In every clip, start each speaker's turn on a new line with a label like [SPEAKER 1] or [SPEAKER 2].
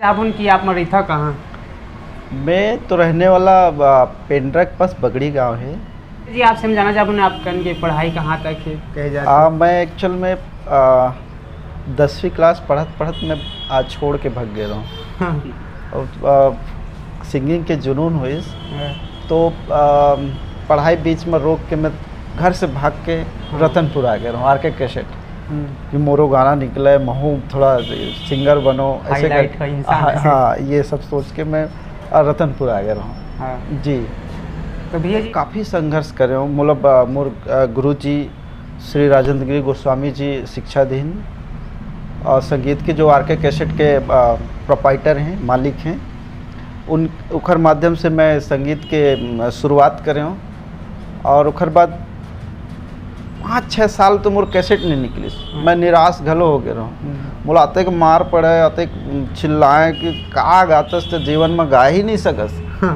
[SPEAKER 1] साबुन की आप मरीथा कहाँ?
[SPEAKER 2] मैं तो रहने वाला पेंड्रक पास बगड़ी गांव है।
[SPEAKER 1] जी आपसे हम जानना चाहूँ आप कन की पढ़ाई कहाँ तक है कहे जाते?
[SPEAKER 2] मैं एक्चुअल में 10वीं क्लास पढ़त पढ़त मैं आज छोड़ के भाग गया हूँ।
[SPEAKER 1] हाँ,
[SPEAKER 2] और सिंगिंग के जुनून हुई तो पढ़ाई बीच में रोक के मैं घर से भाग के रतनपुर आ गया हूँ। आर के कैसेट कि मोरो गाना निकला है, महू थोड़ा सिंगर बनो ऐसे कर, हाँ ये सब सोच के मैं रतनपुर आ गया हूँ।
[SPEAKER 1] हाँ।
[SPEAKER 2] जी
[SPEAKER 1] तो भैया जी
[SPEAKER 2] काफ़ी संघर्ष करे हूँ। मतलब मोर गुरु जी श्री राजेंद्र गिरी गोस्वामी जी शिक्षा दीन और संगीत के जो आर के कैसेट के प्रोपाइटर हैं, मालिक हैं, उन उखर माध्यम से मैं संगीत के शुरुआत करे हूँ। और उखर बाद 5-6 साल तो मोर कैसेट नहीं निकली। मैं निराश घलो हो गया हूँ। मोला अतेक मार पड़े, अतेक चिल्लाए कि का गातस तो जीवन में गा ही नहीं सकस।
[SPEAKER 1] हाँ।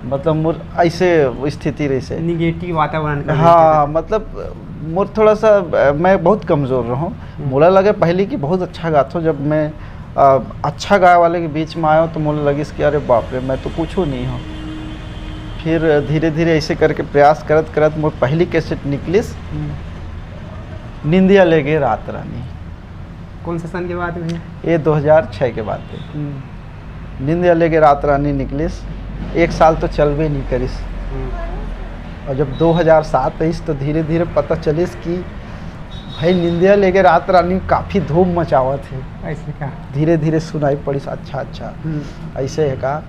[SPEAKER 2] मतलब मोर ऐसे स्थिति रही से
[SPEAKER 1] निगेटिव वातावरण का
[SPEAKER 2] हाँ, मतलब मोर थोड़ा सा मैं बहुत कमज़ोर रहूँ। मोला लगे पहले कि बहुत अच्छा गाता हूँ। जब मैं अच्छा गाय वाले के बीच में आया हूँ तो मोला लगी कि अरे बाप रे मैं तो कुछ नहीं हूँ। फिर धीरे धीरे ऐसे करके प्रयास करत करत मोर पहली कैसेट निकलिस निंदिया ले गए रात रानी।
[SPEAKER 1] कौन सा सन के बाद भैया? ये
[SPEAKER 2] 2006 के बाद थे। निंदिया ले गए रात रानी निकलिस, 1 साल तो चल भी नहीं करिस। और जब 2007 आई तो धीरे धीरे पता चलिस कि भाई निंदिया ले गए रात रानी काफ़ी धूम मचावत है।
[SPEAKER 1] ऐसे का
[SPEAKER 2] धीरे धीरे सुनाई पड़ी। अच्छा अच्छा ऐसे है का।